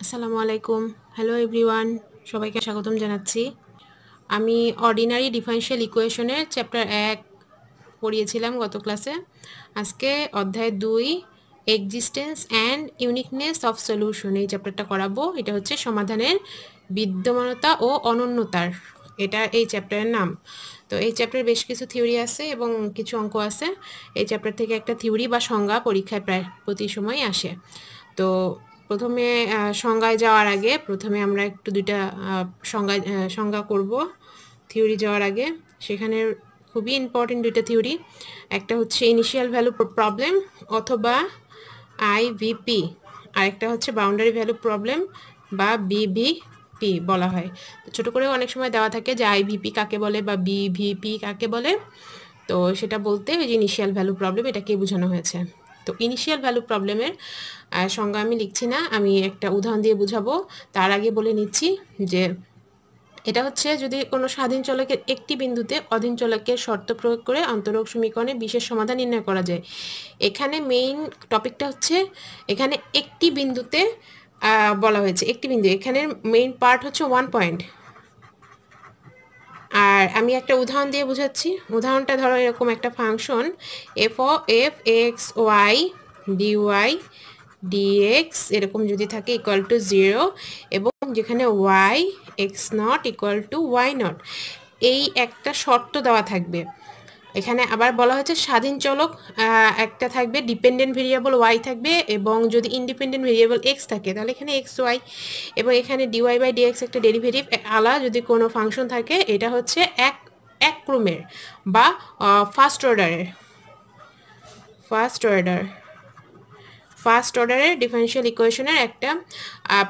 আসসালামু আলাইকুম। Hello everyone, সবাইকে স্বাগতম জানাচ্ছি। আমি অর্ডিনারি ডিফারেনশিয়াল ইকুয়েশনের চ্যাপ্টার 1 পড়িয়েছিলাম গত ক্লাসে। আজকে অধ্যায় 2 existence and uniqueness of solution এই চ্যাপ্টারটা করাবো। এটা হচ্ছে সমাধানের বিদ্যমানতা ও অনন্যতার, এটা এই চ্যাপ্টারের নাম। তো এই চ্যাপ্টারে বেশ কিছু থিওরি আছে এবং কিছু অঙ্ক আছে। এই চ্যাপ্টার থেকে একটা থিওরি বা সংজ্ঞা পরীক্ষায় প্রায় প্রতি সময় আসে। তো প্রথমে সংজ্ঞায় যাওয়ার আগে প্রথমে আমরা একটু দুইটা সংজ্ঞা করব থিওরি যাওয়ার আগে। সেখানে খুবই ইম্পর্টেন্ট দুইটা থিওরি, একটা হচ্ছে ইনিশিয়াল ভ্যালু প্রবলেম অথবা আইভিপি, আর একটা হচ্ছে বাউন্ডারি ভ্যালু প্রবলেম বা বিভিপি বলা হয়। তো ছোটো করেও অনেক সময় দেওয়া থাকে যে আইভিপি কাকে বলে বা বিভিপি কাকে বলে। তো সেটা বলতে ওই যে ইনিশিয়াল ভ্যালু প্রবলেম এটাকে বোঝানো হয়েছে। তো ইনিশিয়াল ভ্যালু প্রবলেমের সংজ্ঞা আমি লিখছি না, আমি একটা উদাহরণ দিয়ে বুঝাবো। তার আগে বলে নিচ্ছি যে এটা হচ্ছে যদি কোনো স্বাধীন চলকের একটি বিন্দুতে অধীন চলকের শর্ত প্রয়োগ করে অন্তরক সমীকরণে বিশেষ সমাধান নির্ণয় করা যায়। এখানে মেইন টপিকটা হচ্ছে এখানে একটি বিন্দুতে বলা হয়েছে, একটি বিন্দু, এখানে মেইন পার্ট হচ্ছে 1 পয়েন্ট। আর আমি একটা উদাহরণ দিয়ে বুঝাচ্ছি। উদাহরণটা ধরো এরকম একটা function F X Y dy dx এরকম যদি থাকে ইকুয়াল টু 0 এবং যেখানে Y x naught equal to why not, এই একটা শর্ত দেওয়া থাকবে। এখানে আবার বলা হয়েছে স্বাধীন চলক একটা থাকবে, ডিপেন্ডেন্ট ভেরিয়েবল ওয়াই থাকবে, এবং যদি ইন্ডিপেন্ডেন্ট ভেরিয়েবল এক্স থাকে তাহলে এখানে এক্স ওয়াই, এবং এখানে ডিওয়াই বাই ডিএক্স একটা ডেরিভেটিভ আলাদা যদি কোনো ফাংশন থাকে, এটা হচ্ছে এক ক্রমের বা ফার্স্ট অর্ডারের ডিফারেনশিয়াল ইকুয়েশনের একটা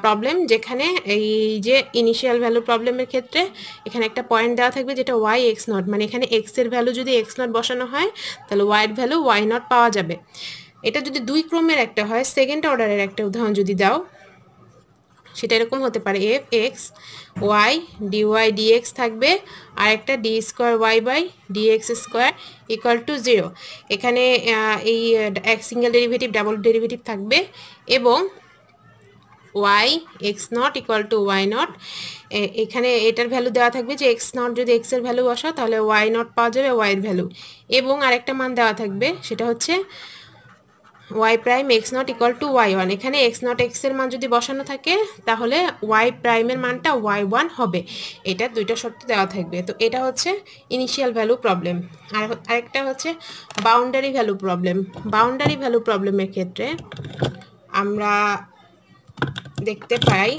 প্রবলেম, যেখানে এই যে ইনিশিয়াল ভ্যালু প্রবলেমের ক্ষেত্রে এখানে একটা পয়েন্ট দেওয়া থাকবে যেটা ওয়াই এক্স নট, মানে এখানে এক্সের ভ্যালু যদি এক্স নট বসানো হয় তাহলে ওয়াইয়ের ভ্যালু ওয়াই নট পাওয়া যাবে। এটা যদি দুই ক্রমের একটা হয়, সেকেন্ড অর্ডারের একটা উদাহরণ যদি দাও, সেটা এরকম হতে পারে F X Y dy dx থাকবে, আর একটা D square Y by dx square equal to 0। এখানে এই এক সিঙ্গেল ডেরিভেটিভ ডাবল ডেরিভেটিভ থাকবে, এবং Y x naught equal to Y naught, এখানে এটার ভ্যালু দেওয়া থাকবে যে এক্স নট যদি এক্সের ভ্যালু বসাও তাহলে ওয়াই নট পাওয়া যাবে ওয়াইয়ের ভ্যালু, এবং আরেকটা মান দেওয়া থাকবে সেটা হচ্ছে Y prime X naught equal to Y one. এখানে এক্স নট এক্সের মান যদি বসানো থাকে তাহলে ওয়াই প্রাইমের মানটা ওয়াই ওয়ান হবে। এটা দুইটা শর্ত দেওয়া থাকবে। তো এটা হচ্ছে ইনিশিয়াল ভ্যালু প্রবলেম। আর আরেকটা হচ্ছে boundary value problem. Boundary value প্রবলেমের ক্ষেত্রে আমরা দেখতে পাই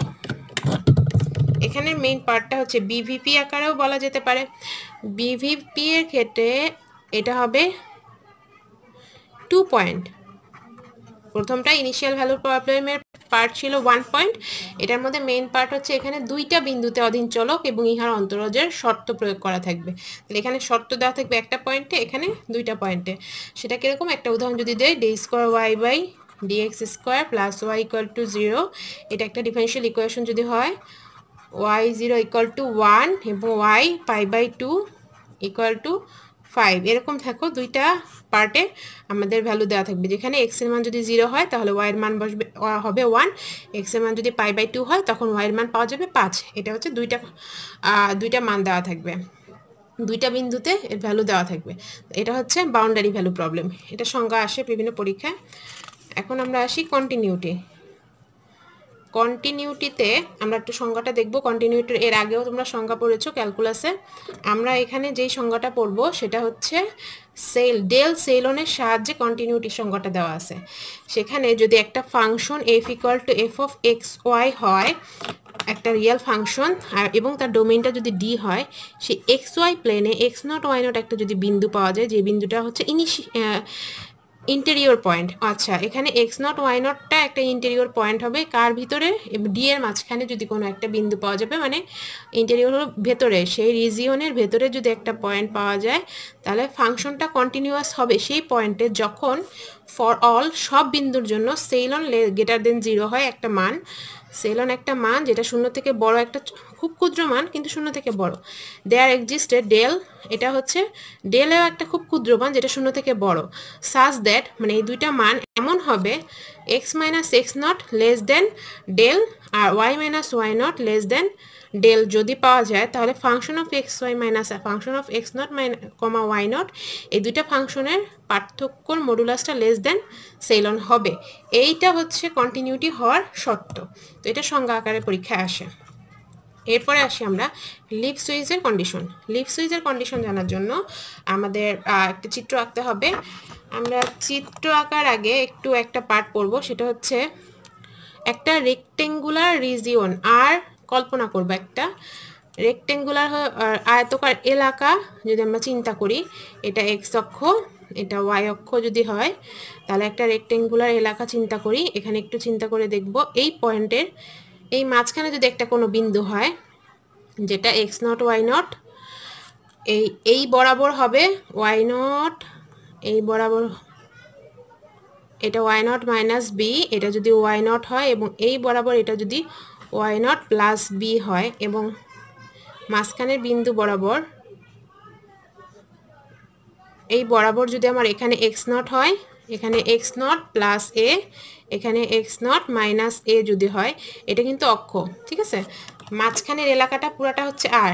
এখানে মেইন পার্টটা হচ্ছে বিভিপি আকারেও বলা যেতে পারে। বিভিপি এর ক্ষেত্রে এটা হবে 2 পয়েন্ট। প্রথমটা ইনিশিয়াল ভ্যালু প্রবলেমের পার্ট ছিল 1 পয়েন্ট, এটার মধ্যে মেইন পার্ট হচ্ছে এখানে দুইটা বিন্দুতে অধীন চলক এবং ইহার অন্তরজের শর্ত প্রয়োগ করা থাকবে। তাহলে এখানে শর্ত দেওয়া থাকবে একটা পয়েন্টে, এখানে দুইটা পয়েন্টে। সেটা কিরকম, একটা উদাহরণ যদি দেয়, d square Y by dx square plus y equal to 0, এটা একটা ডিফারেনশিয়াল ইকুয়েশন যদি হয়, ওয়াই 0 ইকুয়াল টু 1 এবং y pi by 2 equal to 5, এরকম থাকো দুইটা পার্টে আমাদের ভ্যালু দেওয়া থাকবে। যেখানে এক্স এর মান যদি 0 হয় তাহলে ওয়াই এর মান বসবে হবে 1, এক্স এর মান যদি পাই বাই 2 হয় তখন ওয়াই এর মান পাওয়া যাবে 5। এটা হচ্ছে দুইটা মান দেওয়া থাকবে, দুইটা বিন্দুতে এর ভ্যালু দেওয়া থাকবে। এটা হচ্ছে বাউন্ডারি ভ্যালু প্রবলেম। এটা সংজ্ঞা আসে বিভিন্ন পরীক্ষায়। এখন আমরা আসি কন্টিনিউটিতে আমরা একটু সংজ্ঞাটা দেখব। কন্টিনিউটির এর আগেও তোমরা সংজ্ঞা পড়েছো ক্যালকুলাসে। আমরা এখানে যেই সংজ্ঞাটা পড়ব সেটা হচ্ছে ডেল সেলনের সাহায্যে কন্টিনিউটির সংজ্ঞাটা দেওয়া আছে। সেখানে যদি একটা function f equal to f of x y হয়, একটা রিয়েল ফাংশন, আর এবং তার ডোমেইনটা যদি ডি হয়, সেই এক্স ওয়াই প্লেনে এক্স নট ওয়াই নট একটা যদি বিন্দু পাওয়া যায়, যে বিন্দুটা হচ্ছে ইন্টেরিয়র পয়েন্ট। আচ্ছা, এখানে এক্স নট ওয়াই নটটা একটা ইন্টেরিয়র পয়েন্ট হবে কার ভিতরে, ডি এর মাঝখানে যদি কোনো একটা বিন্দু পাওয়া যাবে, মানে ইন্টেরিয়র ভেতরে, সেই রিজিয়নের ভেতরে যদি একটা পয়েন্ট পাওয়া যায় তাহলে ফাংশনটা কন্টিনিউয়াস হবে সেই পয়েন্টে যখন ফর অল সব বিন্দুর জন্য সেলন গ্রেটার দেন 0 হয় একটা মান, সেলন একটা মান যেটা শূন্য থেকে বড়, একটা খুব ক্ষুদ্র মান কিন্তু শূন্য থেকে বড়। দেয়ার এক্সিস্টেড ডেল, এটা হচ্ছে ডেলেও একটা খুব ক্ষুদ্র মান যেটা শূন্য থেকে বড়। সাজ দ্যাট মানে এই দুইটা মান এমন হবে x minus x not less than del আর y minus y nought less than del যদি পাওয়া যায়, তাহলে function of x y minus function of x nought comma y not এই দুইটা ফাংশনের পার্থক্যর মডুলাসটা লেস দেন সেলন হবে। এইটা হচ্ছে কন্টিনিউটি হওয়ার শর্ত। তো এটা সংজ্ঞা আকারে পরীক্ষায় আসে। এরপরে আসি আমরা লিপ সুইচের কন্ডিশন। লিপ সুইচের কন্ডিশন জানার জন্য আমাদের একটা চিত্র আঁকতে হবে। আমরা চিত্র আঁকার আগে একটু একটা পার্ট পড়ব, সেটা হচ্ছে একটা রেক্টেঙ্গুলার রিজিয়ন আর কল্পনা করব। একটা রেক্টেঙ্গুলার আয়তকার এলাকা যদি আমরা চিন্তা করি, এটা এক্স অক্ষ, এটা ওয়াই অক্ষ যদি হয়, তাহলে একটা রেক্টেঙ্গুলার এলাকা চিন্তা করি। এখানে একটু চিন্তা করে দেখব, এই পয়েন্টের এই মাঝখানে যদি একটা কোনো বিন্দু হয় যেটা এক্স নট ওয়াই নট, এই বরাবর হবে ওয়াই নট, এই বরাবর এটা ওয়াই নট মাইনাস বি, এটা যদি ওয়াই নট হয়, এবং এই বরাবর এটা যদি ওয়াই নট প্লাস বি হয়, এবং মাঝখানের বিন্দু বরাবর এই বরাবর যদি আমার এখানে এক্স নট হয়, এখানে এক্স নট প্লাস এ, এখানে এক্স নট মাইনাস এ যদি হয়, এটা কিন্তু অক্ষ, ঠিক আছে। মাঝখানের এলাকাটা পুরাটা হচ্ছে আর,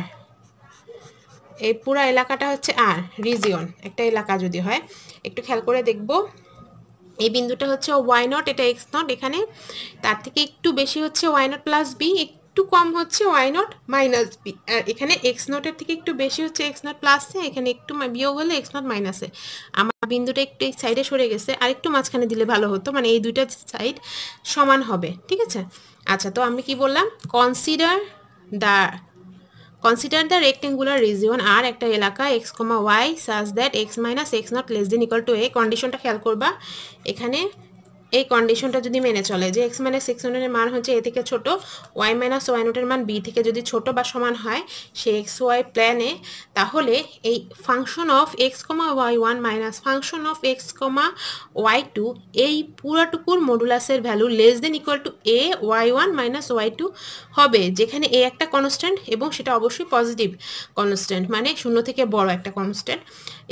এই পুরা এলাকাটা হচ্ছে আর রিজিয়ন, একটা এলাকা যদি হয়। একটু খেয়াল করে দেখব, এই বিন্দুটা হচ্ছে ওয়াই নট, এটা এক্স নট, এখানে তার থেকে একটু বেশি হচ্ছে ওয়াই নট প্লাস বি, একটু কম হচ্ছে ওয়াই নট মাইনাস বি, আর এখানে এক্স নটের থেকে একটু বেশি হচ্ছে এক্স নট প্লাসে, এখানে একটু বিয়োগ হলে এক্স নট মাইনাসে। আমার বিন্দুটা একটু এই সাইডে সরে গেছে, আর একটু মাঝখানে দিলে ভালো হতো, মানে এই দুইটা সাইড সমান হবে, ঠিক আছে। আচ্ছা, তো আমি কি বললাম, consider the rectangular region R একটা এলাকা x comma y such that x minus x not less than equal to a. কন্ডিশনটা খেয়াল করবা, এখানে এই কন্ডিশনটা যদি মেনে চলে যে এক্স মাইনাস এক্স নটের মান হচ্ছে এ থেকে ছোট, ওয়াই মাইনাস ওয়াই নটের মান বি থেকে যদি ছোট বা সমান হয় সে এক্স ওয়াই প্ল্যানে, তাহলে এই function of x comma y one minus function of x comma y two, এই পুরাটুকুর মডুলাসের value less than equal to a y one minus y two হবে, যেখানে এ একটা কনস্ট্যান্ট এবং সেটা অবশ্যই পজিটিভ কনস্ট্যান্ট, মানে শূন্য থেকে বড় একটা কনস্ট্যান্ট।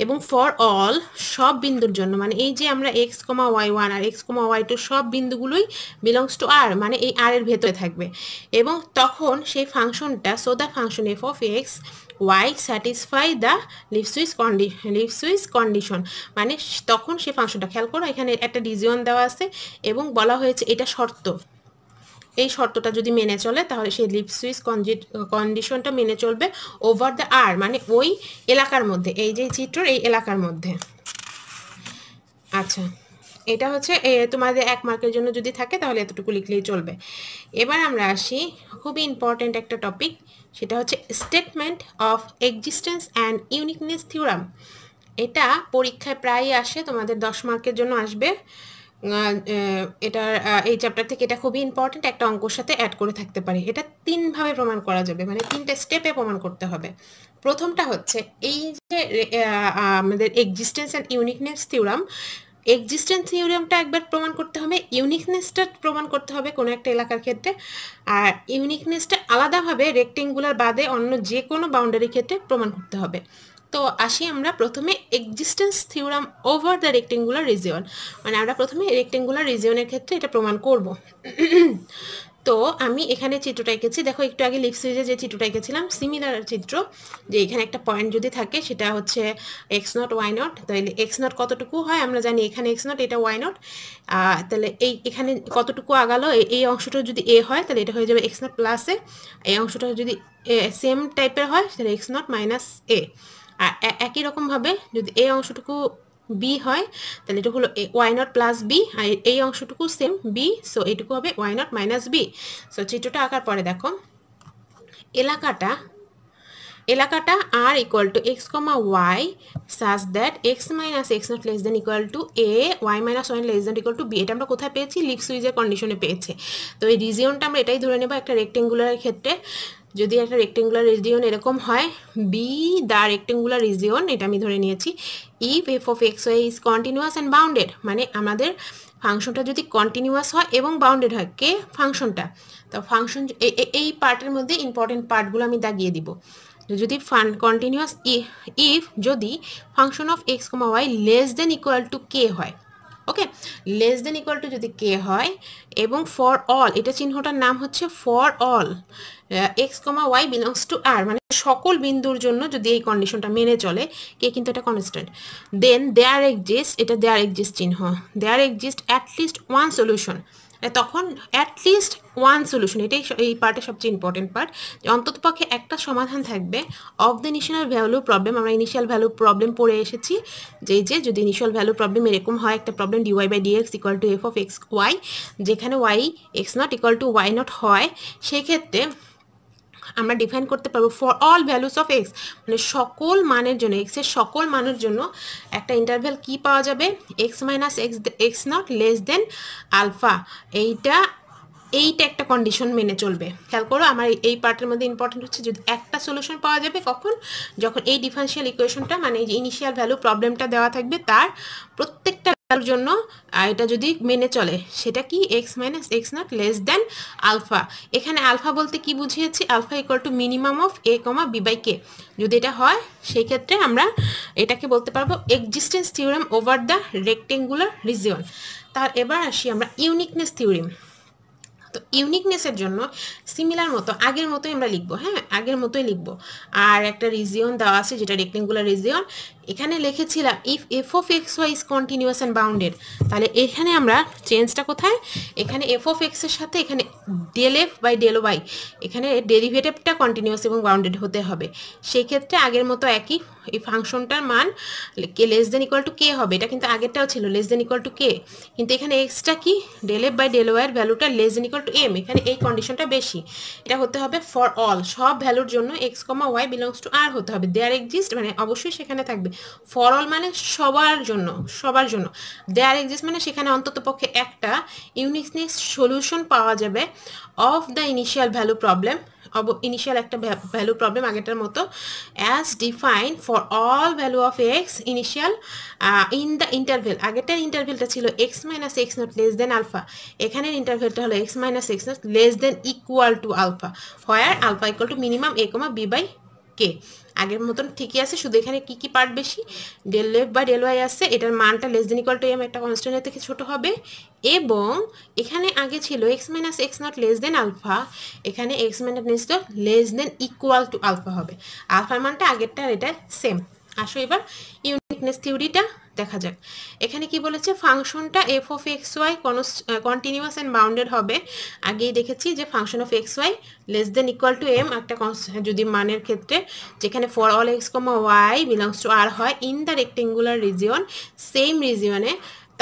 এবং ফর অল, সব বিন্দুর জন্য, মানে এই যে আমরা এক্স কমা ওয়াই ওয়ান আর এক্স কমা ওয়াই টু সব বিন্দুগুলোই বিলংস টু আর, মানে এই আর এর ভেতরে থাকবে। এবং তখন সেই ফাংশনটা, so the function f of x y satisfy the Lipschitz condition, মানে তখন সেই ফাংশনটা, খেয়াল করো এখানে একটা রিজিয়ন দেওয়া আছে এবং বলা হয়েছে এটা শর্ত, এই শর্তটা যদি মেনে চলে তাহলে সেই লিপ সুইচ কন্ডিশনটা মেনে চলবে ওভার দ্য আর, মানে ওই এলাকার মধ্যে, এই যে চিত্রের এই এলাকার মধ্যে। আচ্ছা, এটা হচ্ছে তোমাদের 1 মার্কের জন্য যদি থাকে তাহলে এতটুকু লিখলেই চলবে। এবার আমরা আসি খুবই ইম্পর্টেন্ট একটা টপিক, সেটা হচ্ছে statement of existence and uniqueness theorem. এটা পরীক্ষায় প্রায়ই আসে, তোমাদের 10 মার্কের জন্য আসবে। এটার এই চ্যাপ্টার থেকে এটা খুবই ইম্পর্টেন্ট, একটা অঙ্কর সাথে অ্যাড করে থাকতে পারে। এটা 3 ভাবে প্রমাণ করা যাবে, মানে 3টে স্টেপে প্রমাণ করতে হবে। প্রথমটা হচ্ছে এই যে আমাদের existence and uniqueness theorem, existence থিওরামটা একবার প্রমাণ করতে হবে, ইউনিকনেসটা প্রমাণ করতে হবে কোনো একটা এলাকার ক্ষেত্রে, আর ইউনিকনেসটা আলাদাভাবে রেক্টেঙ্গুলার বাদে অন্য যে কোনো বাউন্ডারির ক্ষেত্রে প্রমাণ করতে হবে। তো আসি আমরা প্রথমে existence theorem over the rectangular region, মানে আমরা প্রথমে রেক্টেঙ্গুলার রিজিয়নের ক্ষেত্রে এটা প্রমাণ করব। তো আমি এখানে চিত্রটা এঁকেছি, দেখো একটু আগে লিপ সুইচে যে চিত্রটা এঁকেছিলাম সিমিলার চিত্র, যে এখানে একটা পয়েন্ট যদি থাকে সেটা হচ্ছে এক্স নট ওয়াই নট, তাহলে এক্স নট কতটুকু হয় আমরা জানি, এখানে এক্স নট, এটা ওয়াই নট, তাহলে এখানে কতটুকু আগালো, এই অংশটা যদি এ হয় তাহলে এটা হয়ে যাবে এক্স নট প্লাস এ, এই অংশটা যদি সেম টাইপের হয় তাহলে এক্স নট মাইনাস এ। আর একই রকমভাবে যদি এই অংশটুকু বি হয় তাহলে এটা হলো ওয়াই নট প্লাস বি, আর এই অংশটুকু সেম বি, সো এইটুকু হবে y naught minus b. So চিত্রটা আঁকার পরে দেখো এলাকাটা R equal to x comma y such that x minus x not less than equal to a y minus y less than equal to b. এটা আমরা কোথায় পেয়েছি, লিপ সুইচের কন্ডিশনে পেয়েছে। তো এই রিজিয়নটা আমরা এটাই ধরে নেব একটা রেক্টেঙ্গুলারের ক্ষেত্রে, যদি একটা রেক্টেঙ্গুলার রিজিয়ন এরকম হয়, বি দ্য রেক্টেঙ্গুলার রিজিয়ন, এটা আমি ধরে নিয়েছি। If f of x y is continuous and bounded, মানে আমাদের ফাংশনটা যদি কন্টিনিউয়াস হয় এবং বাউন্ডেড হয়, কে ফাংশনটা, তো ফাংশন এই পার্টের মধ্যে ইম্পর্টেন্ট পার্টগুলো আমি দাগিয়ে দিব। যদি কন্টিনিউয়াস ইফ যদি function of x comma y less than equal to k হয়, okay, less than equal to যদি কে হয়, এবং ফর অল, এটা চিহ্নটার নাম হচ্ছে for all x comma y belongs to R, মানে সকল বিন্দুর জন্য যদি এই কন্ডিশনটা মেনে চলে, কে কিন্তু এটা কনস্ট্যান্ট, দেন দেয়ার এক্সিস্ট, এটা দেয়ার এক্সিস্ট চিহ্ন, there exist at least one solution, তখন অ্যাটলিস্ট ওয়ান সলিউশন, এটাই এই পার্টের সবচেয়ে ইম্পর্টেন্ট পার্ট, যে অন্তত পক্ষে একটা সমাধান থাকবে of the initial value problem. আমরা ইনিশিয়াল ভ্যালু প্রবলেম পড়ে এসেছি, যে যদি ইনিশিয়াল ভ্যালু প্রবলেম এরকম হয়, একটা problem dy by dx equal to f of x y, যেখানে Y x naught equal to Y naught হয়, সেক্ষেত্রে আমরা ডিফাইন করতে পারবো for all values of x, মানে সকল মানের জন্য, এক্স এর সকল মানের জন্য একটা ইন্টারভ্যাল কি পাওয়া যাবে, x minus x not less than alpha, এইটা একটা কন্ডিশন মেনে চলবে। খেয়াল করো, আমার এই পার্টের মধ্যে ইম্পর্টেন্ট হচ্ছে যদি একটা সলিউশন পাওয়া যাবে কখন, যখন এই ডিফারেনশিয়াল ইকুয়েশনটা, মানে এই যে ইনিশিয়াল ভ্যালু প্রবলেমটা দেওয়া থাকবে, তার প্রত্যেকটা ভ্যালুর জন্য এটা যদি মেনে চলে, সেটা কি x minus x not less than alpha. এখানে আলফা বলতে কি বুঝিয়েছি, alpha equal to minimum of a comma b by k, যদি এটা হয় সেই ক্ষেত্রে আমরা এটাকে বলতে পারবো existence theorem over the rectangular region. তার এবার আসি আমরা ইউনিকনেস থিওরেম। তো ইউনিকনেসের জন্য সিমিলার মতো আগের মতোই আমরা লিখবো, হ্যাঁ আগের মতোই লিখবো, আর একটা রিজিয়ন দেওয়া আছে যেটা রেক্টেঙ্গুলার রিজিয়ন, এখানে লিখেছিলাম if f of x y is continuous and bounded, তাহলে এখানে আমরা চেঞ্জটা কোথায়, এখানে এফ অফ এক্সের সাথে এখানে del f by del y, এখানে ডেরিভেটিভটা কন্টিনিউয়াস এবং বাউন্ডেড হতে হবে, সেই ক্ষেত্রে আগের মতো একই, এই ফাংশনটার মান কে less than equal to k হবে, এটা কিন্তু আগেরটাও ছিল less than equal to k, কিন্তু এখানে এক্সটা কি del f by del y এর ভ্যালুটা less than equal to m, এখানে এই কন্ডিশনটা বেশি, এটা হতে হবে ফর অল, সব ভ্যালুর জন্য x comma y belongs to R হতে হবে, দেয়ার এক্সিস্ট মানে অবশ্যই সেখানে থাকবে, ফর অল মানে সবার জন্য, দেয়ার এক্সিস্ট মানে সেখানে অন্তত পক্ষে একটা ইউনিকনেস সলিউশন পাওয়া যাবে of the initial value problem, initial একটা ভ্যালু প্রবলেম আগেরটার মতো, as define for all value of x initial in the interval, আগেরটার ইন্টারভেলটা ছিল x minus x not less than alpha, এখানের ইন্টারভেলটা হলো x minus x not less than equal to alpha, where alpha equal to minimum a comma b by k, আগের মতন ঠিকই আছে, শুধু এখানে কি কি পার্ট বেশি, ডেল এফ বা ডেল ওয়াই আছে, এটার মানটা less than equal to M একটা কনস্ট্যান্টের থেকে ছোট হবে, এবং এখানে আগে ছিল x minus x not less than alpha, এখানে x minus less than equal to alpha হবে, আলফার মানটা আগেরটা আর এটা সেম। আসো এবার ইউনিকনেস থিওরিটা দেখা যাক। এখানে কি বলেছে, ফাংশনটা f of x y continuous and bounded হবে, আগেই দেখেছি যে function of x y less than equal to M একটা যদি মানের ক্ষেত্রে, যেখানে for all x comma y belongs to R হয় in the rectangular region, same রিজিয়নে,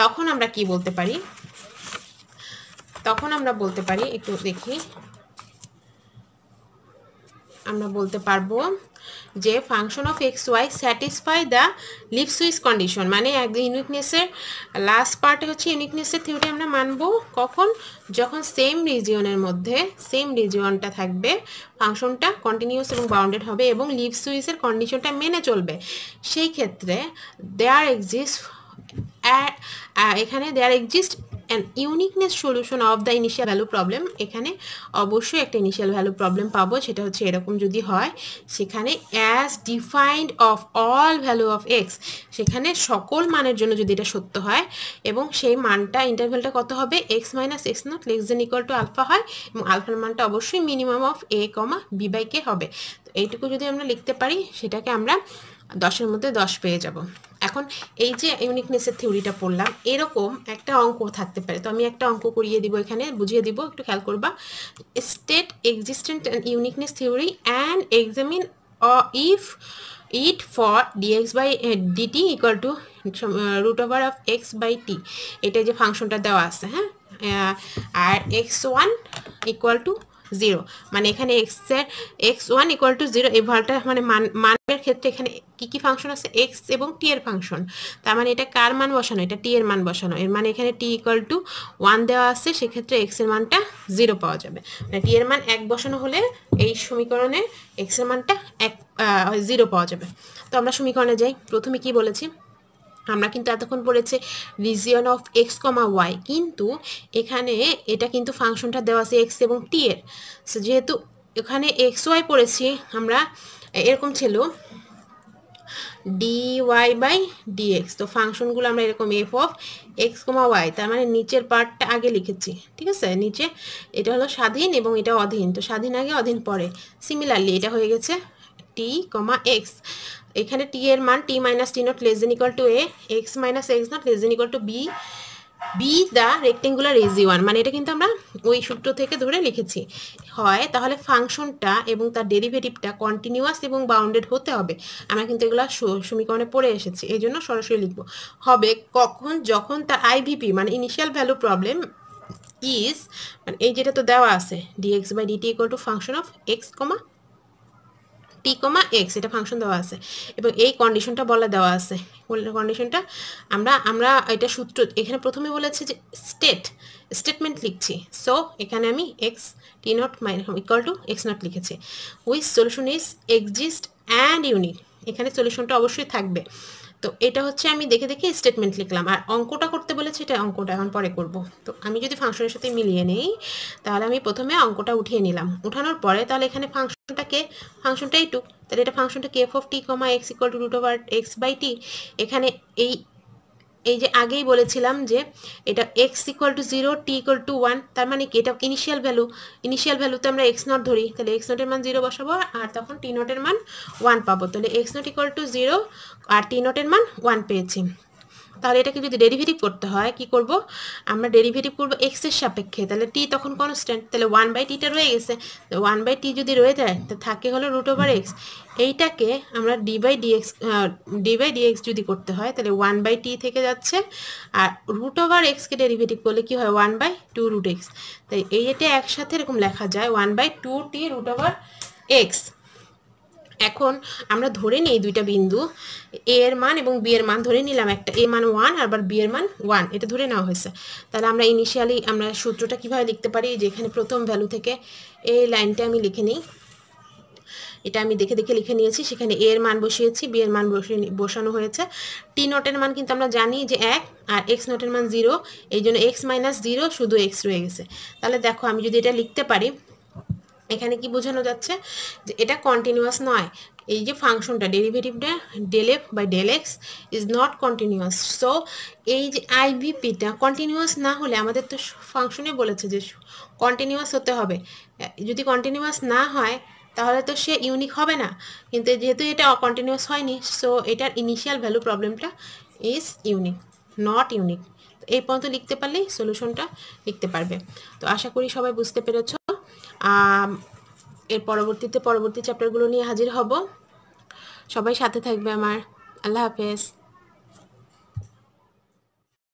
তখন আমরা কি বলতে পারি, একটু দেখি, আমরা বলতে পারবো যে function of x y satisfy the Lipschitz condition, মানে ইউনিকনেসের লাস্ট পার্টে হচ্ছে ইউনিকনেসের থিওরি আমরা মানবো কখন, যখন সেম রিজিয়নটা থাকবে, ফাংশনটা কন্টিনিউয়াস এবং বাউন্ডেড হবে এবং লিপসুইসের কন্ডিশনটা মেনে চলবে, সেই ক্ষেত্রে there exist an uniqueness solution of the initial value problem, এখানে অবশ্যই একটা ইনিশিয়াল ভ্যালু প্রবলেম পাবো, সেটা হচ্ছে এরকম যদি হয়, সেখানে as defined of all value of x, সেখানে সকল মানের জন্য যদি এটা সত্য হয়, এবং সেই মানটা ইন্টারভেলটা কত হবে, x minus x not less than equal to alpha হয়, এবং আলফার মানটা অবশ্যই minimum of a comma b by k হবে। তো এইটুকু যদি আমরা লিখতে পারি, সেটাকে আমরা 10-এর মধ্যে 10 পেয়ে যাব। এখন এই যে ইউনিকনেসের থিওরিটা পড়লাম, এরকম একটা অঙ্ক থাকতে পারে, তো আমি একটা অঙ্ক করিয়ে দিব, এখানে বুঝিয়ে দিব, একটু খেয়াল করবা, state existent and uniqueness theory and examine if it for dx by dt equal to root over of x by t, এটা যে ফাংশনটা দেওয়া আছে, হ্যাঁ, আর x1 ইকুয়াল টু 0, মানে এখানে x1 ইকুয়াল টু 0, এই ভালটা মানে মানের ক্ষেত্রে এখানে কি কি ফাংশন আছে, x এবং t এর ফাংশন, তার মানে এটা কার মান বসানো, এটা t এর মান বসানো, এর মানে এখানে t ইকুয়াল টু 1 দেওয়া আছে, সেক্ষেত্রে x এর মানটা 0 পাওয়া যাবে, মানে t এর মান 1 বসানো হলে এই সমীকরণে x এর মানটা 0 পাওয়া যাবে। তো আমরা সমীকরণে যাই, প্রথমে কি বলেছি, আমরা কিন্তু এতক্ষণ পড়েছে region of x comma y, কিন্তু এখানে এটা কিন্তু ফাংশনটা দেওয়া আছে এক্স এবং টি এর। সো যেহেতু এখানে এক্স ওয়াই পড়েছি আমরা, এরকম ছিল dy/dx। তো ফাংশনগুলো আমরা এরকম f of x comma y, তার মানে নিচের পার্টটা আগে লিখেছি, ঠিক আছে? নিচে এটা হলো স্বাধীন এবং এটা অধীন, তো স্বাধীন আগে অধীন পরে। সিমিলারলি এটা হয়ে গেছে টি কমা এক্স, এখানে টি এর মান t minus t naught less than equal to a, x minus x not less than equal to b, be the rectangular region, মানে এটা কিন্তু আমরা ওই সূত্র থেকে ধরে লিখেছি। হয় তাহলে ফাংশনটা এবং তার ডেরিভেটিভটা কন্টিনিউয়াস এবং বাউন্ডেড হতে হবে। আমরা কিন্তু এগুলো সমীকরণে পড়ে এসেছি, এই জন্য সরাসরি লিখবো। হবে কখন? যখন তার আইভিপি মানে ইনিশিয়াল ভ্যালু প্রবলেম ইজ, মানে এই যেটা তো দেওয়া আছে dx by dt equal to function of x comma t comma x, এটা ফাংশন দেওয়া আছে এবং এই কন্ডিশনটা বলা দেওয়া আছে। কন্ডিশনটা আমরা এটা সূত্র এখানে প্রথমে বলেছে যে স্টেটমেন্ট লিখছি। সো এখানে আমি x t naught minus equal to x naught লিখেছি। Which solution is exist and unique, এখানে সলিউশনটা অবশ্যই থাকবে। তো এটা হচ্ছে আমি দেখে দেখে স্টেটমেন্ট লিখলাম, আর অঙ্কটা করতে বলেছে, এটা অঙ্কটা এখন পরে করব। তো আমি যদি ফাংশনের সাথে মিলিয়ে নেই, তাহলে আমি প্রথমে অঙ্কটা উঠিয়ে নিলাম, উঠানোর পরে তাহলে এখানে ফাংশনটাই টু, তাহলে এটা ফাংশনটা কে f of t comma x equal to root over x by t. এখানে এই যে আগেই বলেছিলাম যে এটা x equal to 0 t equal to 1, তার মানে কি এটা ইনিশিয়াল ভ্যালুতে আমরা এক্স নট ধরি, তাহলে এক্স নটের মান 0 বসাবো আর তখন টি নটের মান 1 পাবো। তাহলে এক্স নট ইকুয়াল টু 0 আর টি নটের মান 1 পেয়েছি। তাহলে এটাকে যদি ডেরিভেটিভ করতে হয় কি করব? আমরা ডেরিভেটিভ করব এক্স এর সাপেক্ষে, তাহলে টি তখন কনস্ট্যান্ট, তাহলে 1/টিটা রয়ে গেছে। 1/টি যদি রয়ে যায় তো থাকে হলো রুট ওভার এক্স। এইটাকে আমরা ডি/ডিএক্স যদি করতে হয় তাহলে 1/টি থেকে যাচ্ছে, আর রুট ওভার এক্সকে ডেরিভেটিভ করলে কি হয় 1/2 রুট এক্স। তাই এইটা একসাথে এরকম লেখা যায় 1/2t রুট ওভার এক্স। এখন আমরা ধরে নিই দুইটা বিন্দু এ এর মান এবং বি এর মান ধরে নিলাম, একটা এ মান 1 আর বি এর মান 1, এটা ধরে নেওয়া হয়েছে। তাহলে আমরা ইনিশিয়ালি আমরা সূত্রটা কিভাবে লিখতে পারি, যেখানে প্রথম ভ্যালু থেকে এই লাইনটা আমি লিখে নিই, এটা আমি দেখে দেখে লিখে নিয়েছি, সেখানে এ এর মান বসিয়েছি, বি এর মান বসানো হয়েছে। টি নটের মান কিন্তু আমরা জানি যে 1 আর এক্স নটের মান 0, এই জন্য এক্স মাইনাস 0 শুধু এক্স রয়ে গেছে। তাহলে দেখো আমি যদি এটা লিখতে পারি, এখানে কি বোঝানো যাচ্ছে যে এটা কন্টিনিউয়াস নয়, এই যে ফাংশনটা ডেরিভেটিভটা del f by del x is not continuous. So এই যে আইভিপিটা কন্টিনিউয়াস না হলে, আমাদের তো ফাংশনে বলেছে যে কন্টিনিউয়াস হতে হবে, যদি কন্টিনিউয়াস না হয় তাহলে তো সে ইউনিক হবে না, কিন্তু যেহেতু এটা কন্টিনিউয়াস হয়নি, সো এটার ইনিশিয়াল ভ্যালু প্রবলেমটা ইজ ইউনিক, নট ইউনিক। এই পর্যন্ত লিখতে পারলেই সলিউশনটা লিখতে পারবে। তো আশা করি সবাই বুঝতে পেরেছ। এর পরবর্তী চ্যাপ্টারগুলো নিয়ে হাজির হব। সবাই সাথে থাকবে আমার। আল্লাহ হাফেজ।